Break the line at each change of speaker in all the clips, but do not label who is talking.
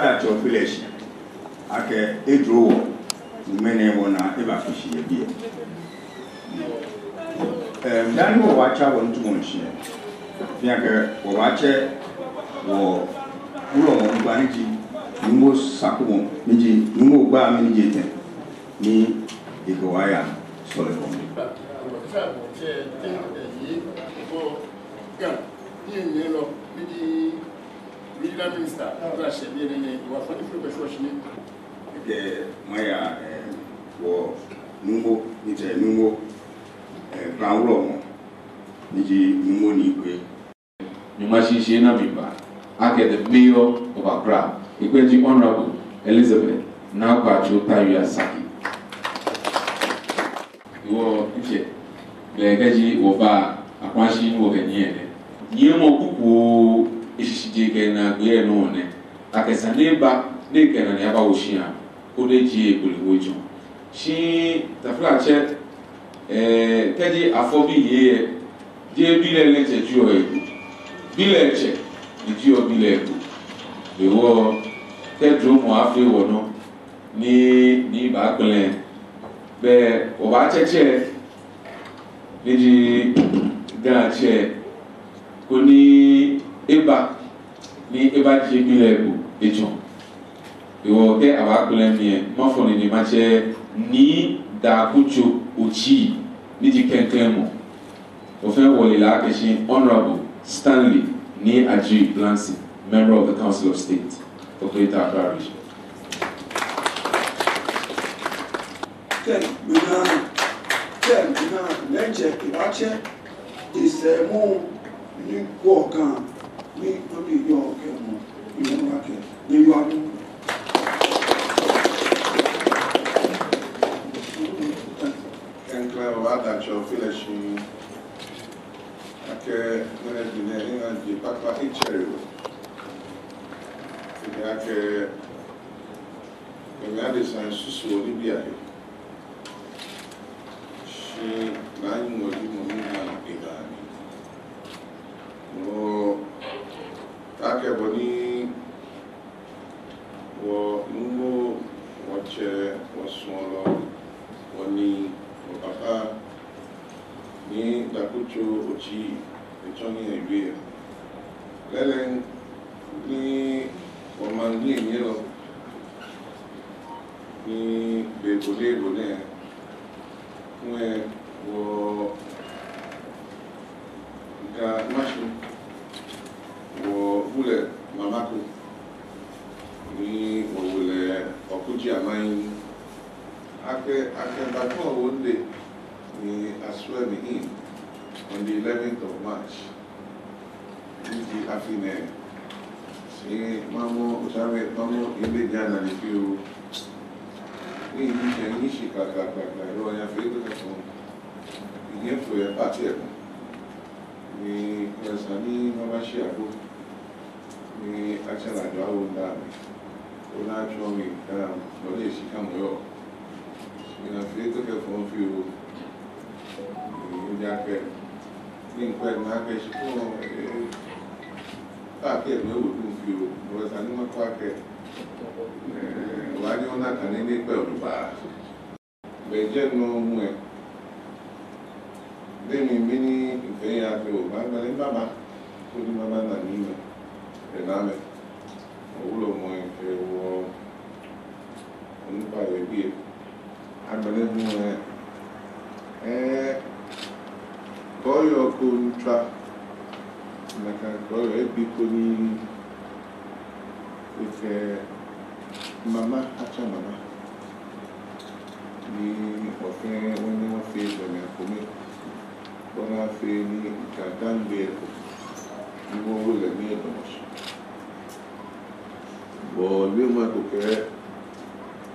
that your village. Okay, a draw. Many one are ever fishing a beer. Then we'll watch out on 2 months. Fiaker, or watch it, or Wolɔmɛi, Numo Sackey, Niji, Numo Ba Minijate, me, Ikoaya, Solomon.
Regional Minister,
Maya or Numo, it's a Numo Brown Romo, Niji Numo Nique.
Mantsɛ Bimba, Ake the Mayor of Accra, Equity Honorable Elizabeth, now Kwartsoo Sackey. You are Legaji Oba, a Quanshi Wogany. Yemo Kuku is Jigan, Guer None, Akasa neighbor, Nick and Yaba Ocean, Odeji Puliwojo. She, the flatchet, Teddy, a 4 year, dear Bill Letter Joy. Village, the Geo Village. The war, that room after one, ni Backland. Be Obache, the Gache, Kuni Eba, ni Eba Village, the John. The war get a Backland near Muffin in the Mache, ni da Kuchu Uchi, Niji Kenkemo. Ofen Wolila Keshin, Honorable. Stanley Ni Aji Blancy, member of the Council of State for Greater Accra Region.
Is more new walk on me, only your camel, you know, you are.
And clever that your village. The Papa Cherry. We had this and Susu Olivia. She lying with him on no Take Boni or Numo, watch was smaller, Wani, or Papa. Ni Dakucho Ochi, the Johnny Ibia. Lelen ni Omangi and Yellow ni Bebole Bone, where were the machine or Bullet Mamako ni Wole Okuji Amine. I can back home one day. I swear me in on the 11th of March. This is Afine. See, Mamo, Jame, Mamo, Imediana, if you need to Kaka, you are favorite from here for your party. We Sani, Mama Shiago, we actually do our own damage. When I show me, but she come well. We are favorite from you. Jacket, think when market, packet, no would you, was an animal packet. Why do you not any well to buy? But general more. Then in many, they are to Baba, put him a man and Nina, and I'm a Wolɔmɛi, only by the beer. I believe more. Koyo Kuntra, like a Koyo Bikoni with Mama Hacha Mama. Ni often when you feel when you come, when I feel you can't be able, you will let me know. But we might go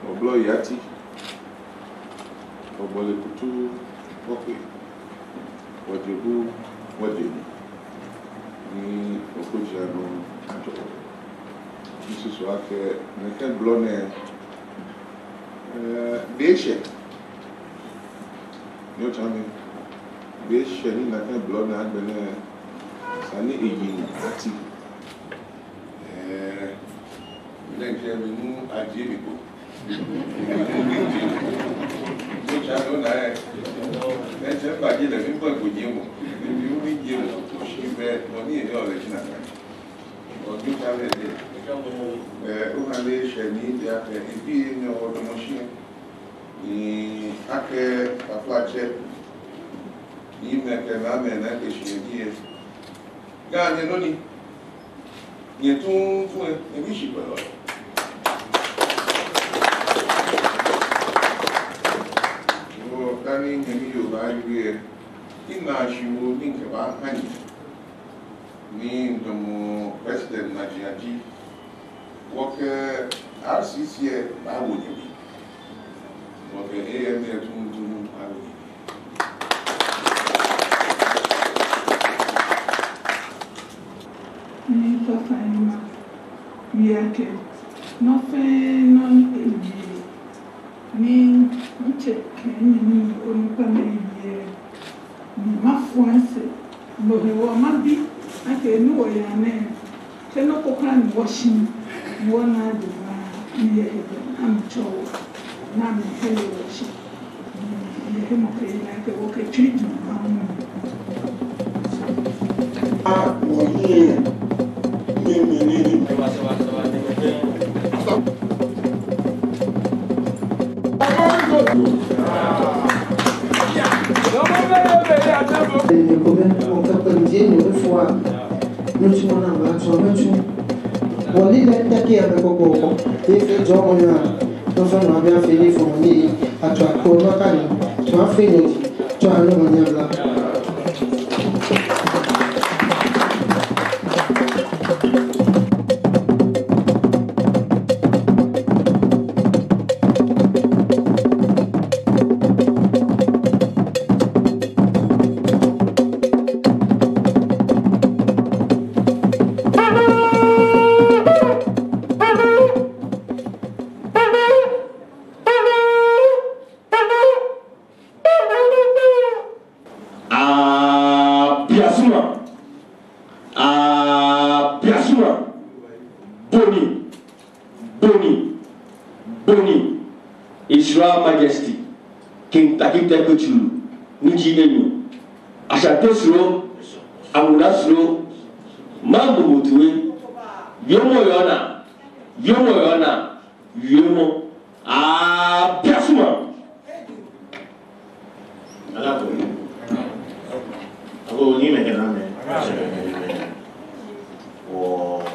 or blow yati or Bolikutu, okay. What you do, what you do. Ni Okojano, this is what I can blow Deshe. You tell me, Deshe, I can blow that when Sani Egin, Ati. Next year, we move a Jimiko. Which I don't know. That's a budget that we put with you. If you only give she read money in your original. Or you have it. Uhale Shani, they are in your machine. In Accra, Papache, in Mayoress, and Kaneshie. Gane noni. Ye tun fún ẹ bí ṣì pẹ̀lú ọ̀rọ̀. Ìwọ ká ní ẹni Yorùbá rí ẹ kí máa ṣìwò ní ìkẹ̀wá hàn ní ìdánmọ̀ president Nàìjíríà jí wọ́kẹ́ RCC ẹ báwo ni bí wọ́kẹ́ AM ẹ tún báwo ni bí.
Yake nothing non me check any only my friends but you might be I can know your name cannot cook washing one I'm told now I'm hello washing like a okay treatment
Majesty, King Tackie Teiko Tsuru, Nijinenu, Ashate Slow, Amuna Slow, Mambo Mutuwe, Yomo Yona, Yomo, Piasuma.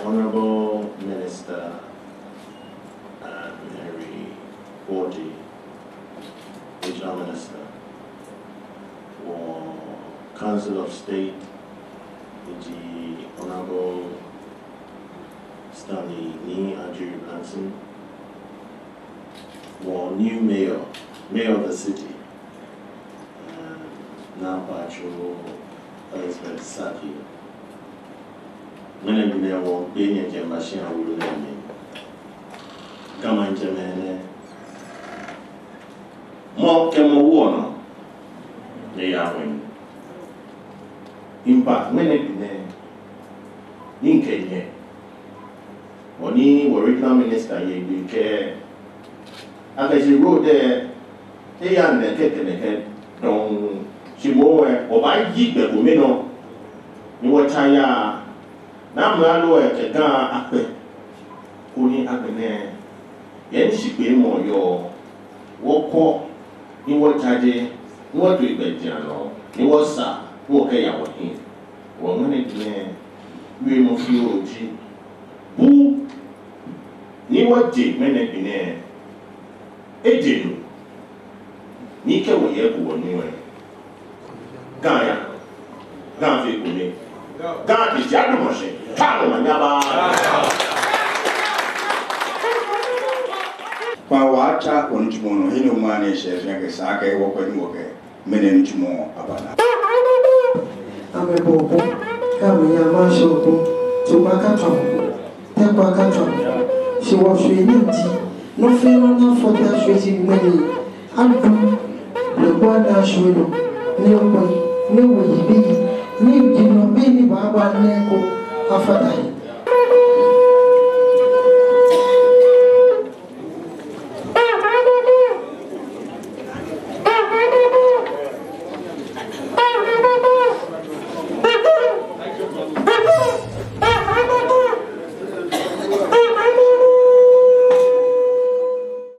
Honorable Minister Mary Quartey, Divisional Minister, for Council of State, the Honorable Stanley Ni Ajiri Branson, for new mayor of the city, now Kwartsoo, Elizabeth Sackey. Many people were being a machine and will learn. Come on, Mantsɛmɛi. More Kemo they are winning. Impact, many people in Kenya. When he was regional minister, he care. And as he wrote there, they are the head. Don't she more or by Yig the Gomino. You were tired. Now, Malo at the car, only Akane. Yen she be more your walk in what charge, what we bet Jano. It was sir, walk out him. 1 minute, we must feel G. Who knew what Jake minute in air? A Jane. Nika will hear who knew it. Gaia, Gavi with me. God is Yadamoshi.
Kwa wacha konjumono hino mane chef yake saka iwo kwa nwoke mene njumo abana.
Ame bobo kama ya mashoku tubakato tekwakato she was niti no feel na for that shwezi mweni adu le bwana shweno ne opo ne wo yibi ni dino be ni baba ne ko afadai